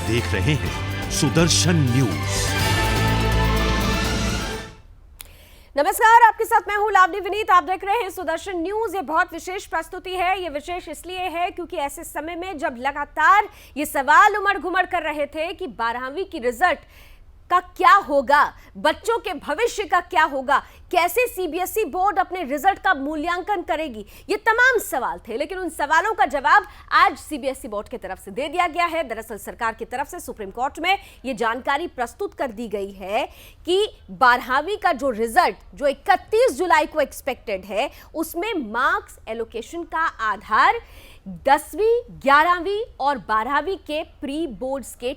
देख रहे हैं सुदर्शन न्यूज। नमस्कार, आपके साथ मैं हूं लावनी विनीत। आप देख रहे हैं सुदर्शन न्यूज। ये बहुत विशेष प्रस्तुति है। ये विशेष इसलिए है क्योंकि ऐसे समय में जब लगातार ये सवाल उमड़ घुमड़ कर रहे थे कि 12वीं की रिजल्ट का क्या होगा, बच्चों के भविष्य का क्या होगा, कैसे सीबीएसई बोर्ड अपने रिजल्ट का मूल्यांकन करेगी, ये तमाम सवाल थे। लेकिन उन सवालों का जवाब आज सीबीएसई बोर्ड की तरफ से दे दिया गया है। दरअसल सरकार की तरफ से सुप्रीम कोर्ट में ये जानकारी प्रस्तुत कर दी गई है कि 12वीं का जो रिजल्ट जो 31 जुलाई को एक्सपेक्टेड है, उसमें मार्क्स एलोकेशन का आधार 10वीं, 11वीं और 12वीं के प्री बोर्ड्स के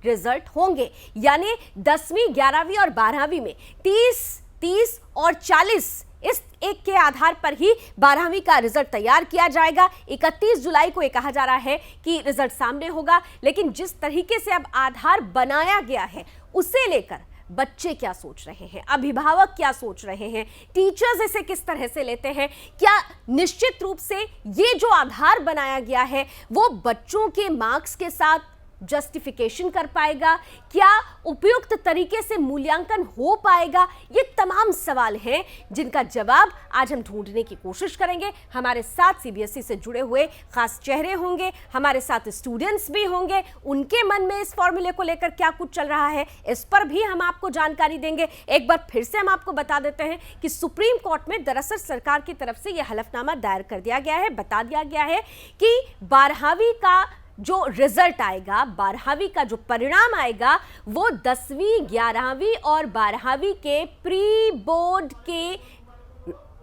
रिजल्ट होंगे। यानी 10वीं, 11वीं और 12वीं में 30, 30 और 40 इस एक के आधार पर ही 12वीं का रिजल्ट तैयार किया जाएगा। 31 जुलाई को यह कहा जा रहा है कि रिजल्ट सामने होगा। लेकिन जिस तरीके से अब आधार बनाया गया है, उसे लेकर बच्चे क्या सोच रहे हैं, अभिभावक क्या सोच रहे हैं, टीचर्स इसे किस तरह से लेते हैं, क्या निश्चित रूप से ये जो आधार बनाया गया है वो बच्चों के मार्क्स के साथ जस्टिफिकेशन कर पाएगा, क्या उपयुक्त तरीके से मूल्यांकन हो पाएगा? ये तमाम सवाल हैं जिनका जवाब आज हम ढूंढने की कोशिश करेंगे। हमारे साथ सीबीएसई से जुड़े हुए खास चेहरे होंगे, हमारे साथ स्टूडेंट्स भी होंगे। उनके मन में इस फॉर्मूले को लेकर क्या कुछ चल रहा है, इस पर भी हम आपको जानकारी देंगे। एक बार फिर से हम आपको बता देते हैं कि सुप्रीम कोर्ट में दरअसल सरकार की तरफ से यह हलफनामा दायर कर दिया गया है। बता दिया गया है कि 12वीं का जो रिजल्ट आएगा, 12वीं का जो परिणाम आएगा, वो 10वीं, 11वीं और 12वीं के प्री बोर्ड के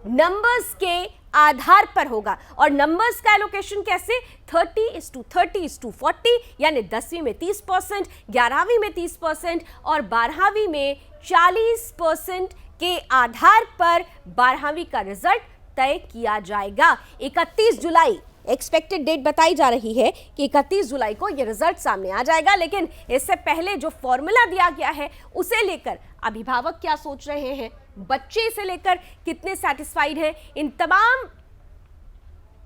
नंबर्स के आधार पर होगा। और नंबर्स का एलोकेशन कैसे? 30:30:40, यानी 10वीं में 30%, 11वीं में 30% और 12वीं में 40% के आधार पर 12वीं का रिजल्ट तय किया जाएगा। 31 जुलाई एक्सपेक्टेड डेट बताई जा रही है कि 31 जुलाई को यह रिजल्ट सामने आ जाएगा। लेकिन इससे पहले जो फॉर्मूला दिया गया है, उसे लेकर अभिभावक क्या सोच रहे हैं, बच्चे इसे लेकर कितने सेटिस्फाइड हैं, इन तमाम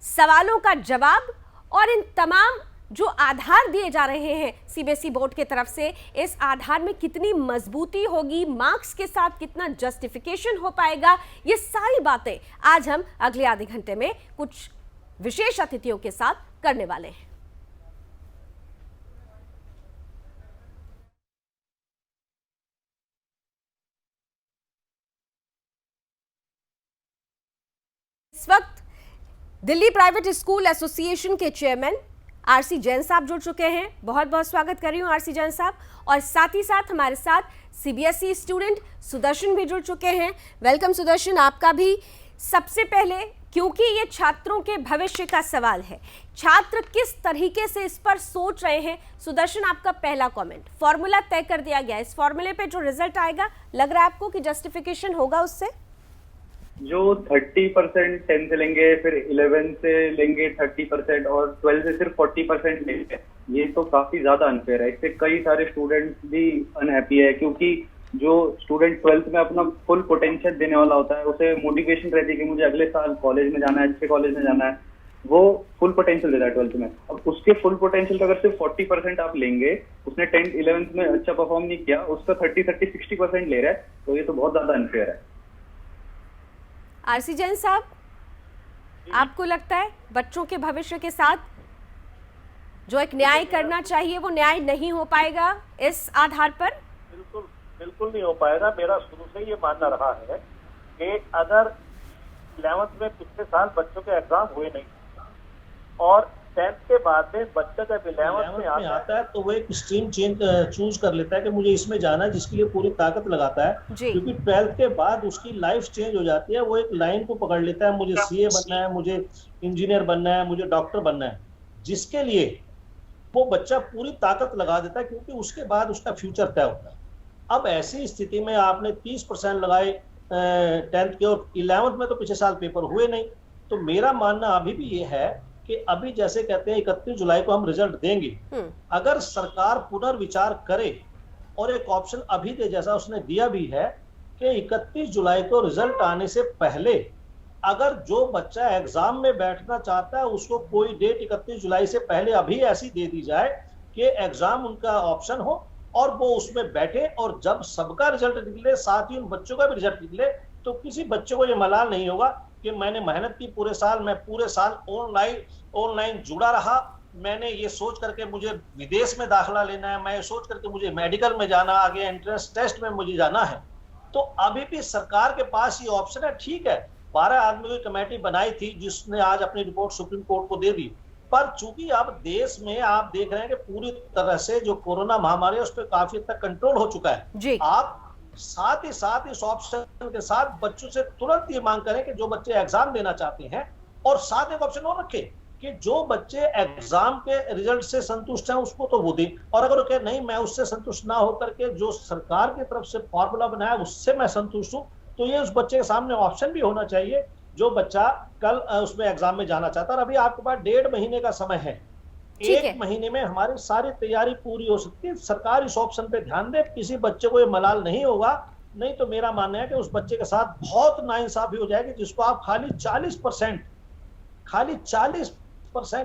सवालों का जवाब और इन तमाम जो आधार दिए जा रहे हैं सीबीएसई बोर्ड की तरफ से, इस आधार में कितनी मजबूती होगी, मार्क्स के साथ कितना जस्टिफिकेशन हो पाएगा, ये सारी बातें आज हम अगले आधे घंटे में कुछ विशेष अतिथियों के साथ करने वाले हैं। इस वक्त दिल्ली प्राइवेट स्कूल एसोसिएशन के चेयरमैन आरसी जैन साहब जुड़ चुके हैं। बहुत बहुत स्वागत कर रही हूं आरसी जैन साहब। और साथ ही साथ हमारे साथ सीबीएसई स्टूडेंट सुदर्शन भी जुड़ चुके हैं। वेलकम सुदर्शन, आपका भी। सबसे पहले, क्योंकि ये छात्रों के भविष्य का सवाल है, छात्र किस तरीके से इस पर सोच रहे हैं, सुदर्शन आपका पहला कमेंट। फॉर्मूला तय कर दिया गया, इस फॉर्मूले पे जो रिजल्ट आएगा, लग रहा है आपको कि जस्टिफिकेशन होगा उससे? जो 30% 10 से लेंगे, फिर 11 से लेंगे 30% और 12 से सिर्फ 40% लेंगे, ये तो काफी ज्यादा अनफेयर है। इससे कई सारे स्टूडेंट्स भी अनहैप्पी है, क्योंकि जो स्टूडेंट 12th में अपना फुल पोटेंशियल देने वाला होता है, उसे मोटिवेशन रहती है कि मुझे अगले साल कॉलेज में जाना है, अच्छे कॉलेज में जाना है, वो फुल पोटेंशियल देता है 12th में। अब उसके फुल पोटेंशियल का अगर सिर्फ 40% आप लेंगे, उसने 10th 11th में अच्छा परफॉर्म नहीं किया, उसका 30-60% ले रहा है, तो ये तो बहुत ज्यादा अनफेयर है। आरसी जैन साहब, आपको लगता है बच्चों के भविष्य के साथ जो एक न्याय करना चाहिए वो न्याय नहीं हो पाएगा इस आधार पर? बिल्कुल नहीं हो पाएगा। मेरा शुरू से ये मानना रहा है कि अगर 11th में पिछले साल बच्चों के एग्जाम हुए नहीं और 10th के बाद में बच्चा जब 11th में आता है तो वो एक स्ट्रीम चूज कर लेता है कि मुझे इसमें जाना है, जिसके लिए पूरी ताकत लगाता है। क्योंकि 12th के बाद उसकी लाइफ चेंज हो जाती है, वो एक लाइन को पकड़ लेता है, मुझे सीए बनना है, मुझे इंजीनियर बनना है, मुझे डॉक्टर बनना है, जिसके लिए वो बच्चा पूरी ताकत लगा देता है, क्योंकि उसके बाद उसका फ्यूचर तय होता है। अब ऐसी स्थिति में आपने 30% लगाए 10th के और 11th में तो पिछले साल पेपर हुए नहीं, तो मेरा मानना अभी भी ये है कि अभी जैसे कहते हैं 31 जुलाई को हम रिजल्ट देंगे, अगर सरकार पुनर्विचार करे और एक ऑप्शन अभी दे, जैसा उसने दिया भी है कि 31 जुलाई को रिजल्ट आने से पहले अगर जो बच्चा एग्जाम में बैठना चाहता है उसको कोई डेट 31 जुलाई से पहले अभी ऐसी दे दी जाए कि एग्जाम उनका ऑप्शन हो और वो उसमें बैठे, और जब सबका रिजल्ट निकले साथ ही उन बच्चों का भी रिजल्ट निकले तो किसी बच्चे को ये मलाल नहीं होगा कि मैंने मेहनत की पूरे साल, मैं पूरे साल ऑनलाइन जुड़ा रहा, मैंने ये सोच करके मुझे विदेश में दाखिला लेना है, मैं ये सोच करके मुझे मेडिकल में जाना, आगे एंट्रेंस टेस्ट में मुझे जाना है, तो अभी भी सरकार के पास ये ऑप्शन है। ठीक है, 12 आदमियों की कमेटी बनाई थी जिसने आज अपनी रिपोर्ट सुप्रीम कोर्ट को दे दी, पर चूंकि अब देश में आप देख रहे हैं कि पूरी तरह से जो कोरोना महामारी है उस पर काफी हद तक कंट्रोल हो चुका है जी। आप साथ ही साथ इस ऑप्शन के साथ बच्चों से तुरंत ये मांग करें कि जो बच्चे एग्जाम देना चाहते हैं, और साथ एक ऑप्शन और रखें कि जो बच्चे एग्जाम के रिजल्ट से संतुष्ट हैं उसको तो वो दें, और अगर वो कहे नहीं मैं उससे संतुष्ट ना होकर के जो सरकार की तरफ से फॉर्मूला बनाया उससे मैं संतुष्ट हूं, तो ये उस बच्चे के सामने ऑप्शन भी होना चाहिए जो बच्चा कल उसमें एग्जाम में जाना चाहता है। और अभी आपके पास 1.5 महीने का समय है, 1 महीने में हमारी सारी तैयारी पूरी हो सकती है। सरकार इस ऑप्शन पे ध्यान दे, किसी बच्चे को ये मलाल नहीं होगा, नहीं तो मेरा मानना है कि उस बच्चे के साथ बहुत नाइंसाफी हो जाएगी जिसको आप खाली 40%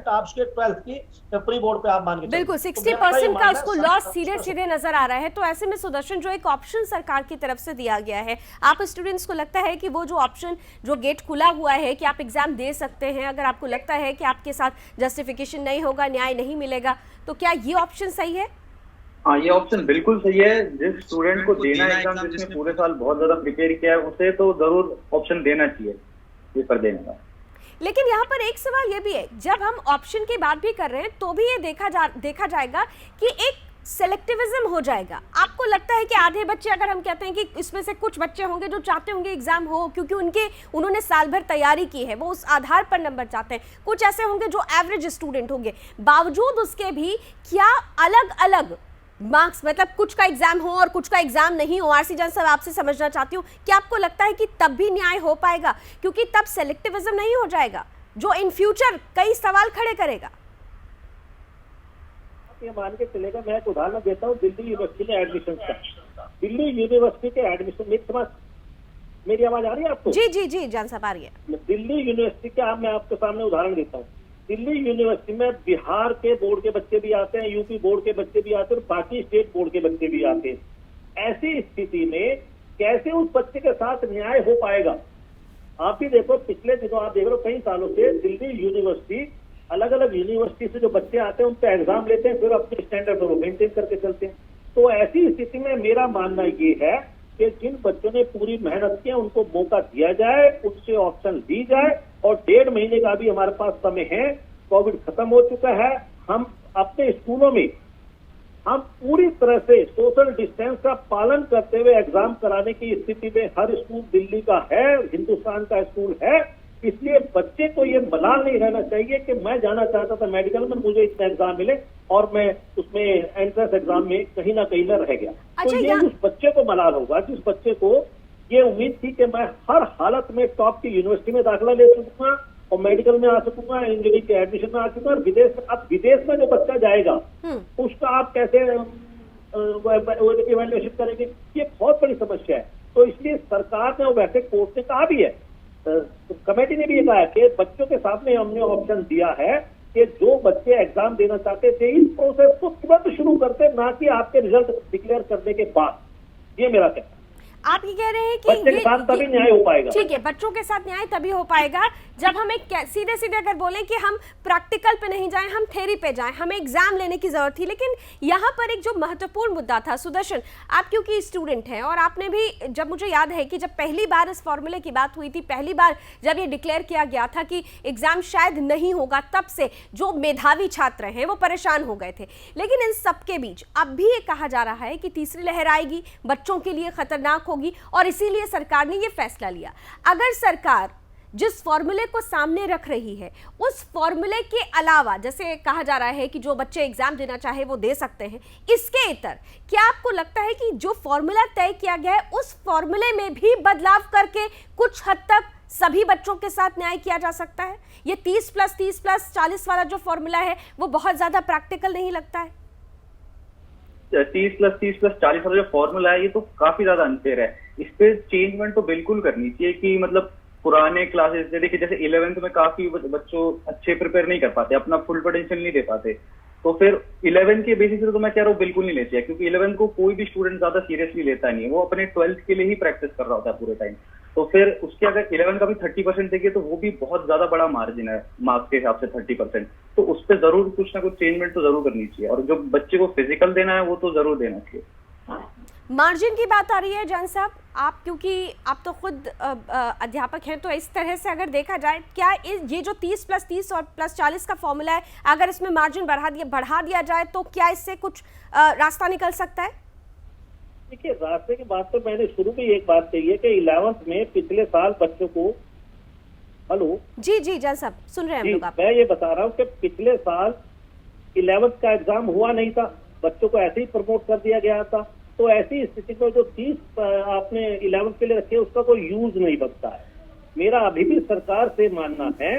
आप उसके 12th की प्री बोर्ड पे आप मान के बिल्कुल 60% का उसको लॉस सीधे सीधे नजर आ रहा है। तो ऐसे में सुदर्शन, जो एक ऑप्शन सरकार की तरफ से दिया गया है, आप स्टूडेंट्स को लगता है कि वो जो ऑप्शन, जो गेट खुला हुआ है कि आप एग्जाम दे सकते हैं, अगर आपको लगता है कि आपके साथ जस्टिफिकेशन नहीं होगा, न्याय नहीं मिलेगा, तो क्या ये ऑप्शन सही है? हाँ, ये ऑप्शन बिल्कुल सही है। जिस स्टूडेंट को देना है एग्जाम, जिसने पूरे साल बहुत ज्यादा प्रिपेयर किया है, उसे तो जरूर ऑप्शन देना चाहिए पेपर देने का। लेकिन यहाँ पर एक सवाल ये भी है, जब हम ऑप्शन की बात भी कर रहे हैं तो भी ये देखा जाएगा कि एक सेलेक्टिविज्म हो जाएगा। आपको लगता है कि आधे बच्चे, अगर हम कहते हैं कि इसमें से कुछ बच्चे होंगे जो चाहते होंगे एग्जाम हो क्योंकि उन्होंने साल भर तैयारी की है, वो उस आधार पर नंबर चाहते हैं, कुछ ऐसे होंगे जो एवरेज स्टूडेंट होंगे, बावजूद उसके भी क्या अलग अलग मार्क्स, मतलब कुछ का एग्जाम हो और कुछ का एग्जाम नहीं हो। आरसी जान साहब, आपसे समझना चाहती हूँ कि आपको लगता है कि तब भी न्याय हो पाएगा, क्योंकि तब सेलेक्टिविज्म नहीं हो जाएगा जो इन फ्यूचर कई सवाल खड़े करेगा? ये मान के चलेगा, मैं एक उदाहरण देता हूँ दिल्ली यूनिवर्सिटी में एडमिशन का। दिल्ली यूनिवर्सिटी के एडमिशन, मेरी आवाज आ रही है आपको? जी जी जी जान साहब आ रही है। दिल्ली यूनिवर्सिटी का मैं आपके सामने उदाहरण देता हूँ। दिल्ली यूनिवर्सिटी में बिहार के बोर्ड के बच्चे भी आते हैं, यूपी बोर्ड के बच्चे भी आते हैं और बाकी स्टेट बोर्ड के बच्चे भी आते हैं। ऐसी स्थिति में कैसे उस बच्चे के साथ न्याय हो पाएगा? आप ही देखो, पिछले दिनों आप देख रहे हो कई सालों से दिल्ली यूनिवर्सिटी, अलग अलग यूनिवर्सिटी से जो बच्चे आते हैं उन पे एग्जाम लेते हैं, फिर अपने स्टैंडर्ड को मेंटेन करके चलते हैं। तो ऐसी स्थिति में मेरा मानना ये है कि जिन बच्चों ने पूरी मेहनत की उनको मौका दिया जाए, उससे ऑप्शन दी जाए, और 1.5 महीने का भी हमारे पास समय है। कोविड खत्म हो चुका है, हम अपने स्कूलों में हम पूरी तरह से सोशल डिस्टेंस का पालन करते हुए एग्जाम कराने की स्थिति में हर स्कूल दिल्ली का है, हिंदुस्तान का स्कूल है। इसलिए बच्चे को ये मलाल नहीं रहना चाहिए कि मैं जाना चाहता था मेडिकल में, मुझे इतना एग्जाम मिले और मैं उसमें एंट्रेंस एग्जाम में कहीं ना कहीं रह गया। तो ये उस बच्चे को मलाल होगा जिस बच्चे को ये उम्मीद थी कि मैं हर हालत में टॉप की यूनिवर्सिटी में दाखिला ले सकूंगा और मेडिकल में आ सकूंगा, इंजीनियरिंग के एडमिशन में आ सकूंगा। और विदेश में जो बच्चा जाएगा उसका आप कैसे इवैल्यूएशन करेंगे? ये बहुत बड़ी समस्या है। तो इसलिए सरकार ने, वैसे कोर्ट ने कहा भी है, कमेटी ने भी ये कहा है कि बच्चों के सामने हमने ऑप्शन दिया है कि जो बच्चे एग्जाम देना चाहते थे इस प्रोसेस को तुरंत शुरू करते, ना कि आपके रिजल्ट डिक्लेयर करने के बाद। ये मेरा कहना है। आप ये कह रहे हैं कि बच्चे के साथ तभी न्याय हो पाएगा। ठीक है, बच्चों के साथ न्याय तभी हो पाएगा जब हम एक सीधे सीधे अगर बोलें कि हम प्रैक्टिकल पे नहीं जाएं, हम थ्योरी पे जाएं, हमें एग्जाम लेने की जरूरत थी। लेकिन यहाँ पर एक जो महत्वपूर्ण मुद्दा था, सुदर्शन, आप क्योंकि स्टूडेंट हैं और आपने भी, जब मुझे याद है कि जब पहली बार इस फॉर्मूले की बात हुई थी, पहली बार जब ये डिक्लेयर किया गया था कि एग्जाम शायद नहीं होगा, तब से जो मेधावी छात्र हैं वो परेशान हो गए थे। लेकिन इन सबके बीच अब भी ये कहा जा रहा है कि तीसरी लहर आएगी, बच्चों के लिए खतरनाक होगी, और इसीलिए सरकार ने ये फैसला लिया। अगर सरकार जिस फॉर्मूले को सामने रख रही है उस फॉर्मूले के अलावा, जैसे कहा जा रहा है कि जो बच्चे एग्जाम देना चाहे वो दे सकते हैं, इसके इतर क्या आपको लगता है कि जो फॉर्मूला तय किया गया है उस फॉर्मूले में भी बदलाव करके कुछ हद तक सभी बच्चों के साथ न्याय किया जा सकता है? ये 30+30+40 वाला जो फॉर्मूला है वो बहुत ज्यादा प्रैक्टिकल नहीं लगता है? 30+30+40 वाला जो फॉर्मूला है ये तो काफी ज्यादा अनफेयर है। इस पे चेंजमेंट तो बिल्कुल करनी चाहिए कि मतलब पुराने क्लासेस देखिए, जैसे 11th में काफी बच्चों अच्छे प्रिपेयर नहीं कर पाते, अपना फुल पोटेंशियल नहीं दे पाते, तो फिर 11 के बेसिस पे तो मैं कह रहा हूँ बिल्कुल नहीं लेते चाहिए, क्योंकि 11 को कोई भी स्टूडेंट ज्यादा सीरियसली लेता नहीं है, वो अपने 12th के लिए ही प्रैक्टिस कर रहा होता है पूरे टाइम। तो फिर उसके अगर 11 का भी 30% देंगे तो वो भी बहुत ज्यादा बड़ा मार्जिन है मार्क्स के हिसाब से 30%। तो उस पर जरूर कुछ ना कुछ चेंजमेंट तो जरूर करनी चाहिए, और जो बच्चे को फिजिकल देना है वो तो जरूर देना चाहिए। मार्जिन की बात आ रही है जैन साहब, आप क्योंकि आप तो खुद अध्यापक हैं, तो इस तरह से अगर देखा जाए क्या ये जो 30 + 30 और +40 का फॉर्मूला है, अगर इसमें मार्जिन बढ़ा दिया जाए तो क्या इससे कुछ रास्ता निकल सकता है? देखिए, रास्ते की बात तो मैंने शुरू में एक बात कही है कि 11th में पिछले साल बच्चों को, हेलो जी जैन साहब सुन रहे हैं हम लोग आप। मैं ये बता रहा हूँ कि पिछले साल 11th का एग्जाम हुआ नहीं था, बच्चों को ऐसे ही प्रमोट कर दिया गया था। तो ऐसी स्थिति में जो 30 आपने 11th के लिए रखे उसका कोई यूज नहीं बनता है। मेरा अभी भी सरकार से मानना है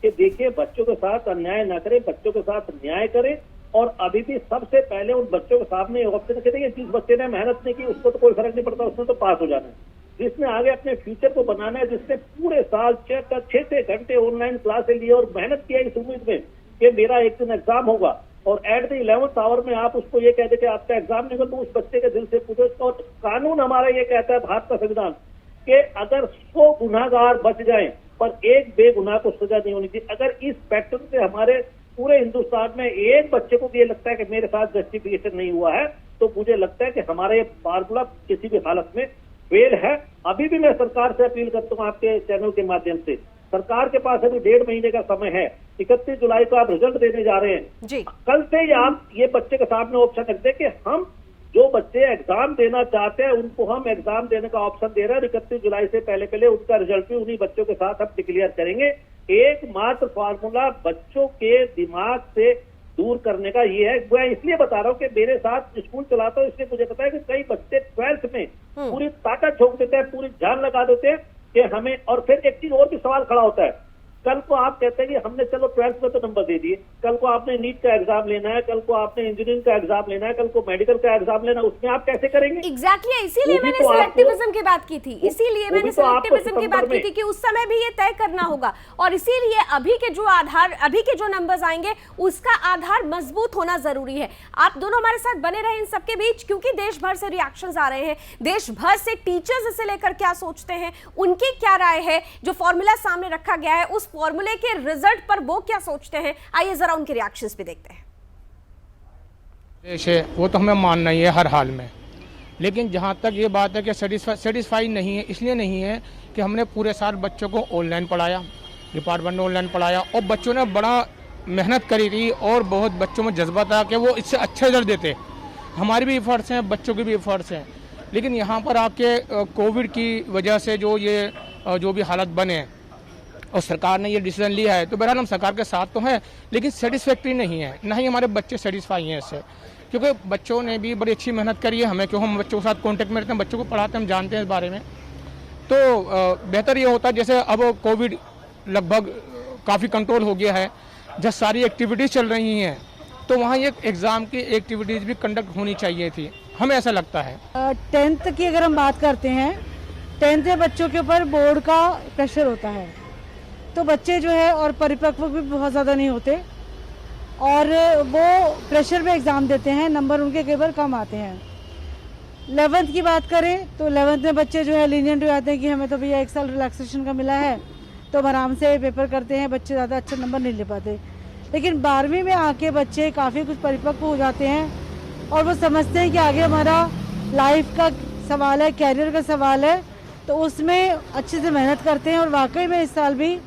कि देखिए, बच्चों के साथ अन्याय ना करें, बच्चों के साथ न्याय करें, और अभी भी सबसे पहले उन बच्चों के सामने ऑप्शन के देखिए, जिस बच्चे ने मेहनत नहीं की उसको तो कोई फर्क नहीं पड़ता, उसने तो पास हो जाना है। जिसने आगे अपने फ्यूचर को बनाना है, जिसने पूरे साल 6 घंटे ऑनलाइन क्लासें ली और मेहनत किया इस उम्मीद में कि मेरा एक दिन एग्जाम होगा, और एट द 11th आवर में आप उसको ये कह दे कि आपका एग्जाम नहीं होगा, तो उस बच्चे के दिल से पूछो। और कानून हमारा ये कहता है, भारत का संविधान, कि अगर 100 गुनाहगार बच जाएं पर एक बेगुनाह को सजा नहीं होनी चाहिए। अगर इस पैटर्न से हमारे पूरे हिंदुस्तान में एक बच्चे को ये लगता है कि मेरे साथ जस्टिफिकेशन नहीं हुआ है, तो मुझे लगता है कि हमारा ये फार्मूला किसी भी हालत में फेल है। अभी भी मैं सरकार से अपील करता हूँ आपके चैनल के माध्यम से, सरकार के पास अभी 1.5 महीने का समय है, 31 जुलाई को आप रिजल्ट देने जा रहे हैं जी। कल से ही आप ये बच्चे के सामने ऑप्शन रख दें कि हम जो बच्चे एग्जाम देना चाहते हैं उनको हम एग्जाम देने का ऑप्शन दे रहे हैं। 31 जुलाई से पहले उनका रिजल्ट भी उन्हीं बच्चों के साथ हम डिक्लेयर करेंगे। एकमात्र फार्मूला बच्चों के दिमाग से दूर करने का ये है। मैं इसलिए बता रहा हूँ कि मेरे साथ स्कूल चलाता हूँ, इसलिए मुझे पता है कि कई बच्चे 12th में पूरी ताकत झोंक देते हैं, पूरी जान लगा देते हैं कि हमें। और फिर एक चीज और भी सवाल खड़ा होता है, कल को आप कहते हैं कि हमने चलो 12th में तो नंबर दे दिए, कल को आपने नीट का एग्जाम लेना है, कल को आपने इंजीनियरिंग का एग्जाम लेना है, कल को मेडिकल का एग्जाम लेना है, उसमें आप कैसे करेंगे? एग्जैक्टली इसीलिए मैंने सिलेक्टिविज्म की बात की थी, इसीलिए मैंने सिलेक्टिविज्म की बात की थी कि उस समय भी ये तय करना होगा, और इसीलिए अभी के जो नंबर्स आएंगे उसका आधार मजबूत होना जरूरी है। आप दोनों हमारे साथ बने रहे इन सबके बीच, क्योंकि देश भर से रिएक्शंस आ रहे हैं, देश भर से टीचर्स इसे लेकर क्या सोचते हैं, उनकी क्या राय है, जो फॉर्मूला सामने रखा गया है उस फॉर्मूले के रिजल्ट पर वो क्या सोचते हैं, आइए जरा उनके रिएक्शंस भी देखते हैं। देश है वो तो हमें मानना ही है हर हाल में, लेकिन जहाँ तक ये बात है कि सेटिस्फाई नहीं है, इसलिए नहीं है कि हमने पूरे साल बच्चों को ऑनलाइन पढ़ाया, डिपार्टमेंट ने ऑनलाइन पढ़ाया, और बच्चों ने बड़ा मेहनत करी थी और बहुत बच्चों में जज्बा था कि वो इससे अच्छे रिजल्ट देते। हमारी भी एफर्ट्स हैं, बच्चों की भी एफर्ट्स हैं, लेकिन यहाँ पर आपके कोविड की वजह से जो भी हालत बने और सरकार ने ये डिसीजन लिया है, तो बहरहाल हम सरकार के साथ तो हैं, लेकिन सेटिस्फैक्ट्री नहीं है, ना ही हमारे बच्चे सेटिस्फाई हैं इससे, क्योंकि बच्चों ने भी बड़ी अच्छी मेहनत करी है। हमें क्यों, हम बच्चों के साथ कांटेक्ट में रहते हैं, बच्चों को पढ़ाते हैं, हम जानते हैं इस बारे में। तो बेहतर ये होता है, जैसे अब कोविड लगभग काफ़ी कंट्रोल हो गया है, जब सारी एक्टिविटीज़ चल रही हैं, तो वहाँ ये एग्ज़ाम की एक्टिविटीज़ भी कंडक्ट होनी चाहिए थी, हमें ऐसा लगता है। 10th की अगर हम बात करते हैं, 10th के बच्चों के ऊपर बोर्ड का प्रेशर होता है, तो बच्चे जो है और परिपक्व भी बहुत ज़्यादा नहीं होते, और वो प्रेशर पे एग्ज़ाम देते हैं, नंबर उनके कई बार कम आते हैं। 11th की बात करें तो 11th में बच्चे जो है लीनियंट हो जाते हैं कि हमें तो भैया 1 साल रिलैक्सेशन का मिला है, तो हम आराम से पेपर करते हैं, बच्चे ज़्यादा अच्छा नंबर नहीं ले पाते। लेकिन 12वीं में आके बच्चे काफ़ी कुछ परिपक्व हो जाते हैं और वो समझते हैं कि आगे हमारा लाइफ का सवाल है, कैरियर का सवाल है, तो उसमें अच्छे से मेहनत करते हैं। और वाकई में इस साल भी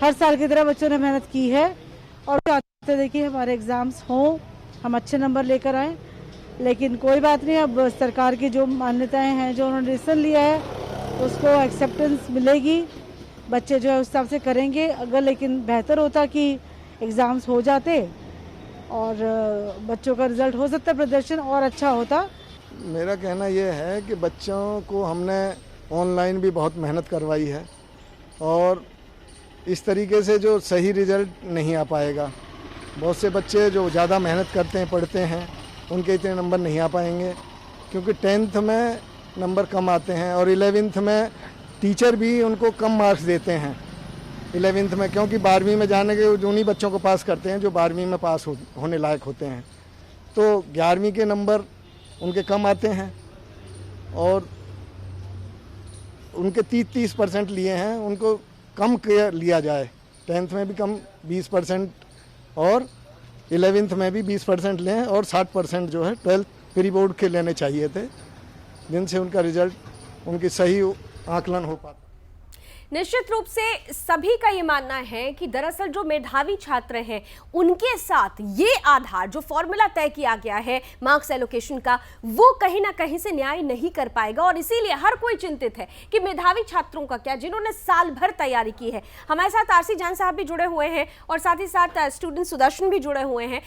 हर साल की तरह बच्चों ने मेहनत की है और चाहते थे कि हमारे एग्ज़ाम्स हों, हम अच्छे नंबर लेकर आएँ। लेकिन कोई बात नहीं, अब सरकार की जो मान्यताएं हैं, जो उन्होंने डिसीजन लिया है, उसको एक्सेप्टेंस मिलेगी, बच्चे जो है उस हिसाब से करेंगे। अगर लेकिन बेहतर होता कि एग्ज़ाम्स हो जाते और बच्चों का रिज़ल्ट हो सकता, प्रदर्शन और अच्छा होता। मेरा कहना यह है कि बच्चों को हमने ऑनलाइन भी बहुत मेहनत करवाई है और इस तरीके से जो सही रिज़ल्ट नहीं आ पाएगा। बहुत से बच्चे जो ज़्यादा मेहनत करते हैं, पढ़ते हैं, उनके इतने नंबर नहीं आ पाएंगे, क्योंकि 10th में नंबर कम आते हैं और 11th में टीचर भी उनको कम मार्क्स देते हैं। 11th में, क्योंकि 12वीं में जाने के उन्हीं बच्चों को पास करते हैं जो 12वीं में पास होने लायक होते हैं। तो 11वीं के नंबर उनके कम आते हैं और उनके 30% लिए हैं, उनको कम लिया जाए। 10th में भी कम 20% और 11th में भी 20% लें और 60% जो है 12th प्री बोर्ड के लेने चाहिए थे, जिनसे उनका रिजल्ट उनकी सही आकलन हो पाता। निश्चित रूप से सभी का ये मानना है कि दरअसल जो मेधावी छात्र हैं उनके साथ ये आधार जो फॉर्मूला तय किया गया है मार्क्स एलोकेशन का, वो कहीं ना कहीं से न्याय नहीं कर पाएगा और इसीलिए हर कोई चिंतित है कि मेधावी छात्रों का क्या, जिन्होंने साल भर तैयारी की है। हमारे साथ आरसी जान साहब भी जुड़े हुए हैं और साथ ही साथ स्टूडेंट सुदर्शन भी जुड़े हुए हैं।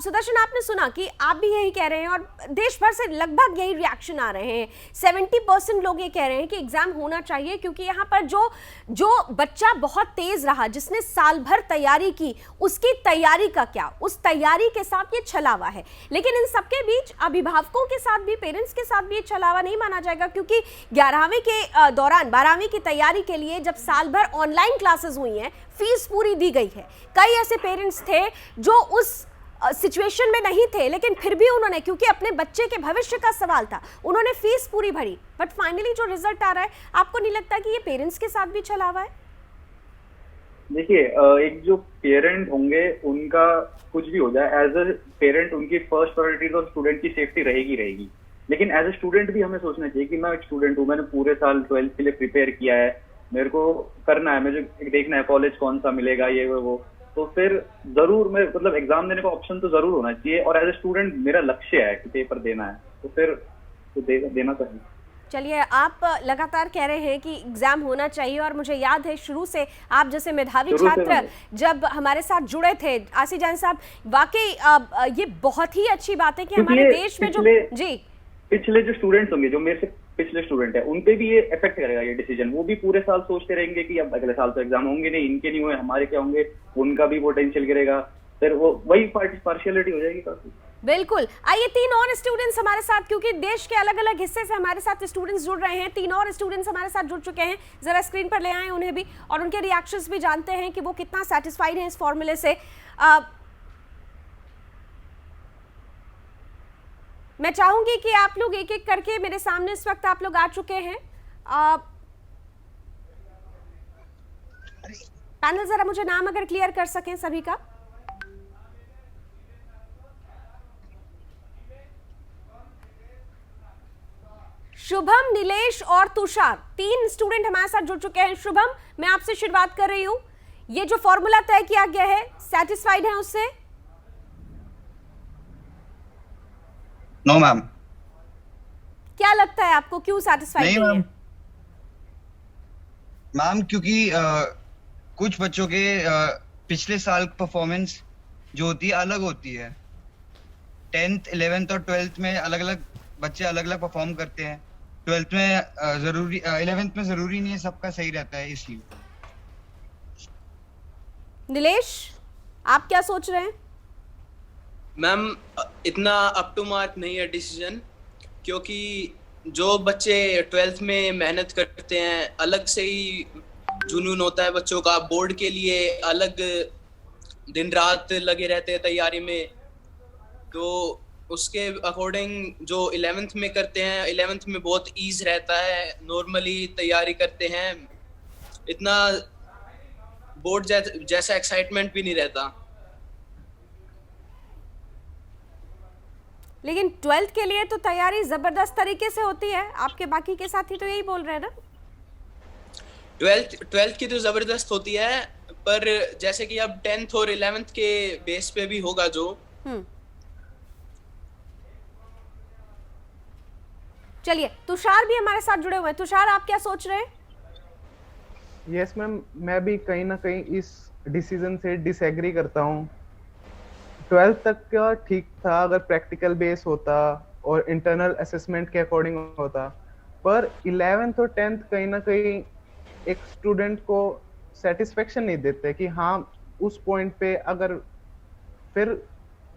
सुदर्शन, आपने सुना कि आप भी यही कह रहे हैं और देश भर से लगभग यही रिएक्शन आ रहे हैं। 70% लोग ये कह रहे हैं कि एग्जाम होना चाहिए, क्योंकि यहाँ पर जो बच्चा बहुत तेज रहा, जिसने साल भर तैयारी की, उसकी तैयारी का क्या, उस तैयारी के साथ ये छलावा है। लेकिन इन सबके बीच अभिभावकों के साथ भी, पेरेंट्स के साथ भी ये छलावा नहीं माना जाएगा, क्योंकि 11वीं के दौरान 12वीं की तैयारी के लिए जब साल भर ऑनलाइन क्लासेस हुई हैं, फीस पूरी दी गई है। कई ऐसे पेरेंट्स थे जो उस सिचुएशन में नहीं थे, लेकिन फिर भी उन्होंने, क्योंकि अपने बच्चे के भविष्य का सवाल था, उन्होंने फीस पूरी भरी। बट फाइनली जो रिजल्ट आ रहा है, आपको नहीं लगता कि ये पेरेंट्स के साथ भी छलावा है? देखिए, एक जो पेरेंट होंगे उनका कुछ भी हो जाए, एज अ पेरेंट उनकी फर्स्ट प्रायोरिटी तो स्टूडेंट की सेफ्टी रहेगी। लेकिन एज अ स्टूडेंट भी हमें सोचना चाहिए कि मैं एक स्टूडेंट हूँ, मैंने पूरे साल 12th के लिए प्रिपेयर किया है, मेरे को करना है, मुझे देखना है कॉलेज कौन सा मिलेगा, ये वो, तो फिर जरूर मैं मतलब एग्जाम देने का ऑप्शन तो जरूर होना चाहिए। और एज ए स्टूडेंट मेरा लक्ष्य है कि पेपर देना है, तो फिर तो देना चाहिए। चलिए, आप लगातार कह रहे हैं कि एग्जाम होना चाहिए और मुझे याद है शुरू से आप जैसे मेधावी छात्र जब हमारे साथ जुड़े थे, आरसी जान साहब, वाकई ये बहुत ही अच्छी बात है कि हमारे देश में जो पिछले जो स्टूडेंट्स होंगे, जो मेरे से पिछले स्टूडेंट है, उन पे भी ये इफेक्ट करेगा ये डिसीजन। वो भी पूरे साल सोचते रहेंगे कि अब अगले साल तो एग्जाम होंगे नहीं, इनके नहीं हुए, हमारे क्या होंगे, उनका भी पोटेंशियल गिरेगा, फिर वो वही पार्शियलिटी हो जाएगी काफी। बिल्कुल। आइए 3 और स्टूडेंट्स हमारे साथ, क्योंकि देश के अलग अलग हिस्से से हमारे साथ स्टूडेंट्स जुड़ रहे हैं, 3 और स्टूडेंट्स हमारे साथ जुड़ चुके हैं, जरा स्क्रीन पर ले आए उन्हें भी और उनके रिएक्शंस भी जानते हैं कि वो कितना सेटिस्फाइड हैं इस फॉर्मूले से। मैं चाहूंगी कि आप लोग एक एक करके, मेरे सामने इस वक्त आप लोग आ चुके हैं, पैनल जरा मुझे नाम अगर क्लियर कर सकें सभी का। शुभम, नीलेश और तुषार, 3 स्टूडेंट हमारे साथ जुड़ चुके हैं। शुभम, मैं आपसे शुरुआत कर रही हूं, ये जो फॉर्मूला तय किया गया है, सेटिस्फाइड हैं उससे? No ma'am. क्या लगता है आपको, क्यों सेटिस्फाइड नहीं है? मैम, क्योंकि कुछ बच्चों के पिछले साल परफॉर्मेंस जो होती है अलग होती है। 10th, 11th और 12th में अलग अलग बच्चे अलग अलग परफॉर्म करते हैं। 12th में जरूरी, 11th में जरूरी नहीं है सबका सही रहता है, इसलिए। नीलेश, आप क्या सोच रहे हैं? मैम, इतना अप टू मार्क नहीं है डिसीजन, क्योंकि जो बच्चे 12th में मेहनत करते हैं, अलग से ही जुनून होता है बच्चों का, बोर्ड के लिए अलग दिन रात लगे रहते हैं तैयारी में, तो उसके अकॉर्डिंग जो 11th में करते हैं, 11th में बहुत ईज रहता है, नॉर्मली तैयारी करते हैं, इतना बोर्ड जैसा एक्साइटमेंट भी नहीं रहता। लेकिन 12th के लिए तो तैयारी जबरदस्त तरीके से होती है, आपके बाकी के साथी तो यही बोल रहे हैं ना? 12th की तो जबरदस्त होती है, पर जैसे कि अब 10th और 11th के बेस पे भी होगा जो। चलिए, तुषार भी हमारे साथ जुड़े हुए हैं। तुषार, आप क्या सोच रहे हैं? यस मैम, मैं भी कहीं ना कहीं इस डिसीजन से डिसएग्री करता हूँ। 12th तक का ठीक था अगर प्रैक्टिकल बेस होता और इंटरनल असेसमेंट के अकॉर्डिंग होता, पर 11th और 10th कहीं ना कहीं एक स्टूडेंट को सेटिस्फेक्शन नहीं देते कि हाँ उस पॉइंट पे, अगर फिर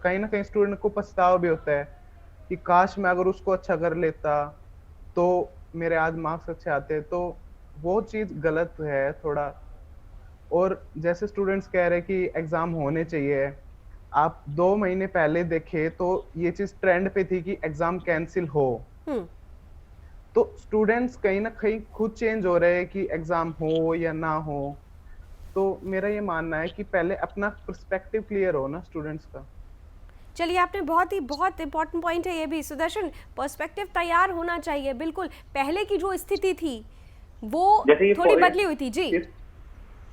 कहीं ना कहीं स्टूडेंट को पछतावा भी होता है कि काश मैं अगर उसको अच्छा कर लेता तो मेरे आज मार्क्स अच्छे आते, तो वो चीज गलत है थोड़ा। और जैसे स्टूडेंट्स कह रहे हैं कि एग्जाम होने चाहिए, आप 2 महीने पहले देखे तो ये चीज ट्रेंड पे थी कि एग्जाम कैंसिल हो। तो स्टूडेंट्स कहीं ना कहीं खुद चेंज हो रहे हैं कि एग्जाम हो या ना हो। तो मेरा ये मानना है कि पहले अपना पर्सपेक्टिव क्लियर हो ना स्टूडेंट्स का। चलिए, आपने बहुत इंपॉर्टेंट पॉइंट है ये भी सुदर्शन, पर्सपेक्टिव तैयार होना चाहिए। बिल्कुल, पहले की जो स्थिति थी वो थोड़ी बदली हुई थी जी।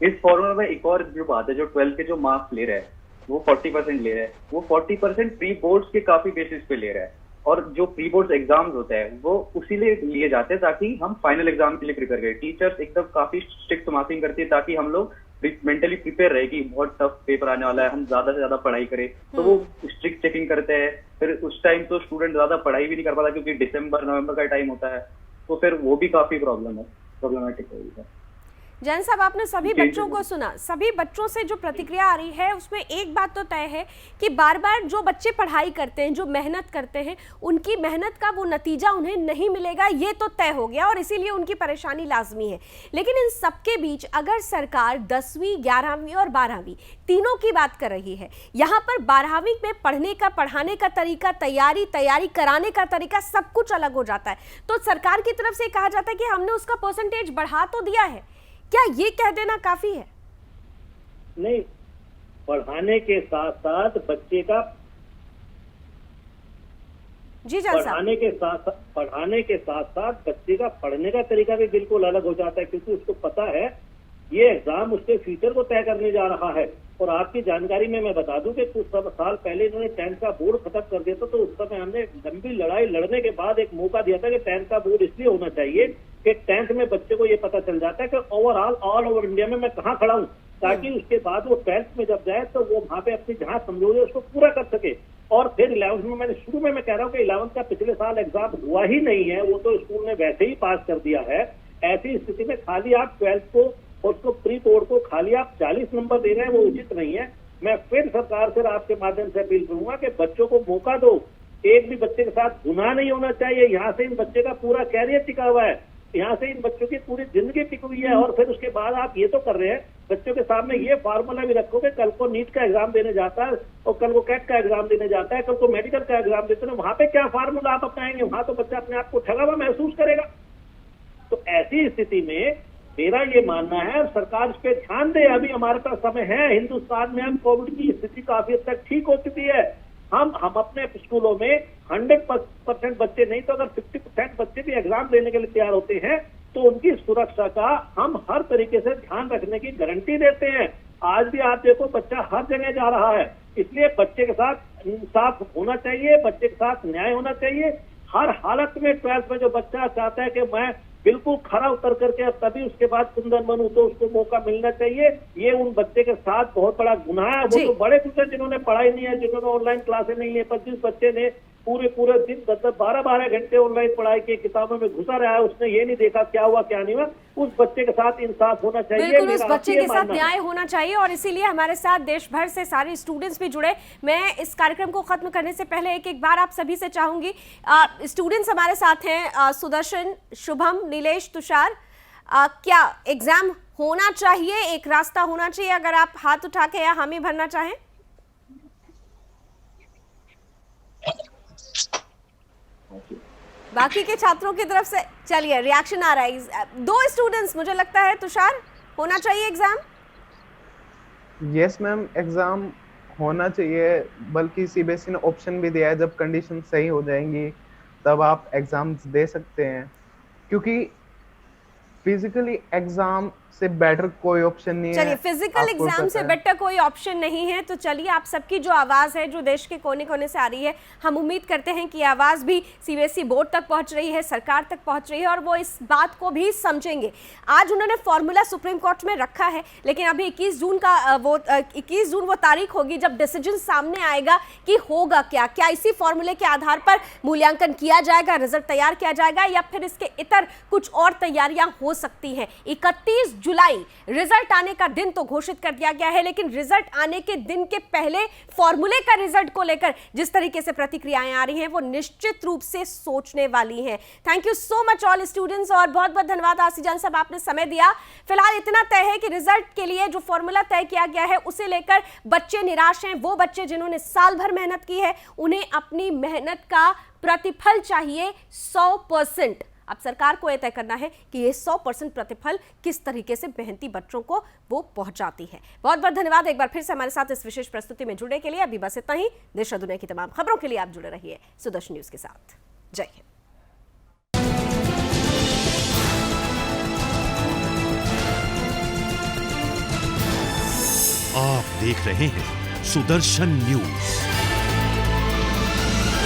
इस फॉर्मूला में एक और जो बात है, जो 12th के जो मार्क्स ले रहा है वो 40% ले रहा है, वो 40% प्री बोर्ड्स के काफी बेसिस पे ले रहा है। और जो प्री बोर्ड्स एग्जाम्स होते हैं वो उसी लिए जाते हैं ताकि हम फाइनल एग्जाम के लिए प्रिपेयर करें। टीचर्स एकदम काफी स्ट्रिक्ट मार्किंग करती है ताकि हम लोग मेंटली प्रिपेयर रहे कि बहुत टफ पेपर आने वाला है, हम ज्यादा से ज्यादा पढ़ाई करें। तो वो स्ट्रिक्ट चेकिंग करते हैं। फिर उस टाइम तो स्टूडेंट ज्यादा पढ़ाई भी नहीं कर पाता क्योंकि दिसंबर नवंबर का टाइम होता है, तो फिर वो भी काफी प्रॉब्लमेटिक है। जैन साहब, आपने सभी बच्चों को सुना, सभी बच्चों से जो प्रतिक्रिया आ रही है उसमें एक बात तो तय है कि बार बार जो बच्चे पढ़ाई करते हैं, जो मेहनत करते हैं, उनकी मेहनत का वो नतीजा उन्हें नहीं मिलेगा, ये तो तय हो गया और इसीलिए उनकी परेशानी लाजमी है। लेकिन इन सबके बीच अगर सरकार 10वीं, 11वीं और 12वीं तीनों की बात कर रही है, यहाँ पर 12वीं में पढ़ाने का तरीका, तैयारी कराने का तरीका सब कुछ अलग हो जाता है। तो सरकार की तरफ से कहा जाता है कि हमने उसका परसेंटेज बढ़ा तो दिया है, क्या ये कह देना काफी है? नहीं, पढ़ाने के साथ साथ बच्चे का पढ़ाने के साथ साथ बच्चे का पढ़ने का तरीका भी बिल्कुल अलग हो जाता है, क्योंकि उसको पता है ये एग्जाम उसके फ्यूचर को तय करने जा रहा है। और आपकी जानकारी में मैं बता दूं कि कुछ साल पहले इन्होंने 10th का बोर्ड खत्म कर दिया था, तो उस समय हमने लंबी लड़ाई लड़ने के बाद एक मौका दिया था कि 10th का बोर्ड इसलिए होना चाहिए कि 10th में बच्चे को ये पता चल जाता है कि ओवरऑल ऑल ओवर इंडिया में मैं कहाँ खड़ा हूँ, ताकि उसके बाद वो 12th में जब जाए तो वो वहाँ पे अपनी जहाँ कमजोरी है उसको पूरा कर सके। और फिर 11th में मैंने शुरू में मैं कह रहा हूँ कि 11th का पिछले साल एग्जाम हुआ ही नहीं है, वो तो स्कूल ने वैसे ही पास कर दिया है। ऐसी स्थिति में खाली आप 12th को और उसको प्री बोर्ड को खाली आप 40 नंबर दे रहे हैं, वो उचित नहीं है। मैं फिर सरकार से आपके माध्यम से अपील करूंगा कि बच्चों को मौका दो, एक भी बच्चे के साथ गुनाह नहीं होना चाहिए। यहाँ से इन बच्चे का पूरा कैरियर टिका हुआ है, यहाँ से इन बच्चों की पूरी जिंदगी टिकी हुई है। और फिर उसके बाद आप ये तो कर रहे हैं, बच्चों के सामने ये फार्मूला भी रखो कि कल को नीट का एग्जाम देने जाता है और कल को कैट का एग्जाम देने जाता है, कल को मेडिकल का एग्जाम देते हैं, वहां पे क्या फार्मूला आप अपनाएंगे? वहां तो बच्चा अपने आप को ठगा हुआ महसूस करेगा। तो ऐसी स्थिति में मेरा ये मानना है सरकार इस पे ध्यान दे। अभी हमारे पास समय है, हिंदुस्तान में हम कोविड की स्थिति काफी हद तक ठीक हो चुकी है। हम अपने स्कूलों में 100% बच्चे नहीं तो अगर 50% बच्चे भी एग्जाम देने के लिए तैयार होते हैं तो उनकी सुरक्षा का हम हर तरीके से ध्यान रखने की गारंटी देते हैं। आज भी आप देखो बच्चा हर जगह जा रहा है, इसलिए बच्चे के साथ इंसाफ होना चाहिए, बच्चे के साथ न्याय होना चाहिए। हर हालत में 12th में जो बच्चा चाहता है कि मैं बिल्कुल खरा उतर करके तभी उसके बाद कुंदन बनूं, तो उसको मौका मिलना चाहिए। ये उन बच्चे के साथ बहुत बड़ा गुनाह है। वो तो बड़े कुछ जिन्होंने पढ़ाई नहीं है, जिन्होंने ऑनलाइन क्लासें नहीं है, 25 बच्चे ने पूरे दिन 12-12 घंटे ऑनलाइन पढ़ाई की किताबों में घुसा रहा है, उसने ये नहीं देखा क्या हुआ क्या नहीं हुआ। उस बच्चे के साथ इंसाफ होना चाहिए, बिल्कुल उस बच्चे के साथ न्याय होना चाहिए। और इसीलिए हमारे साथ देश भर से सारे स्टूडेंट्स भी जुड़े। मैं इस कार्यक्रम को खत्म करने से पहले एक बार आप सभी से चाहूंगी, स्टूडेंट्स हमारे साथ हैं, सुदर्शन, शुभम, नीलेश, तुषार, क्या एग्जाम होना चाहिए, एक रास्ता होना चाहिए? अगर आप हाथ उठा के या हामी भरना चाहें। बाकी के छात्रों की तरफ से चलिए रिएक्शन आ रहा है। 2 स्टूडेंट्स, मुझे लगता है तुषार, होना चाहिए एग्जाम? यस मैम, एग्जाम होना चाहिए, बल्कि सीबीएसई ने ऑप्शन भी दिया है जब कंडीशन सही हो जाएंगी तब आप एग्जाम्स दे सकते हैं, क्योंकि फिजिकली एग्जाम से बेटर कोई ऑप्शन नहीं है। चलिए, फिजिकल एग्जाम से बेटर कोई ऑप्शन नहीं है। तो चलिए, आप सबकी जो आवाज़ है, जो देश के कोने कोने से आ रही है, हम उम्मीद करते हैं कि आवाज़ भी सीबीएसई बोर्ड तक पहुंच रही है, सरकार तक पहुंच रही है और वो इस बात को भी समझेंगे। आज उन्होंने फॉर्मूला सुप्रीम कोर्ट में रखा है, लेकिन अभी 21 जून वो तारीख होगी जब डिसीजन सामने आएगा कि होगा क्या इसी फॉर्मूले के आधार पर मूल्यांकन किया जाएगा, रिजल्ट तैयार किया जाएगा, या फिर इसके इतर कुछ और तैयारियां हो सकती हैं। 31 जुलाई रिजल्ट आने का दिन तो घोषित कर दिया गया है, लेकिन रिजल्ट आने के दिन के पहले फॉर्मूले का रिजल्ट को लेकर जिस तरीके से प्रतिक्रियाएं आ रही हैं वो निश्चित रूप से सोचने वाली हैं। Thank you so much all students और बहुत बहुत धन्यवाद आसिजान साहब, आपने समय दिया। फिलहाल इतना तय है कि रिजल्ट के लिए जो फॉर्मूला तय किया गया है उसे लेकर बच्चे निराश हैं। वो बच्चे जिन्होंने साल भर मेहनत की है उन्हें अपनी मेहनत का प्रतिफल चाहिए 100%। अब सरकार को यह तय करना है कि ये 100% प्रतिफल किस तरीके से मेहनती बच्चों को वो पहुंचाती है। बहुत बहुत धन्यवाद एक बार फिर से हमारे साथ इस विशेष प्रस्तुति में जुड़ने के लिए। अभी बस इतना ही। देश और दुनिया की तमाम खबरों के लिए आप जुड़े रहिए सुदर्शन न्यूज के साथ। जय हिंद। आप देख रहे हैं सुदर्शन न्यूज।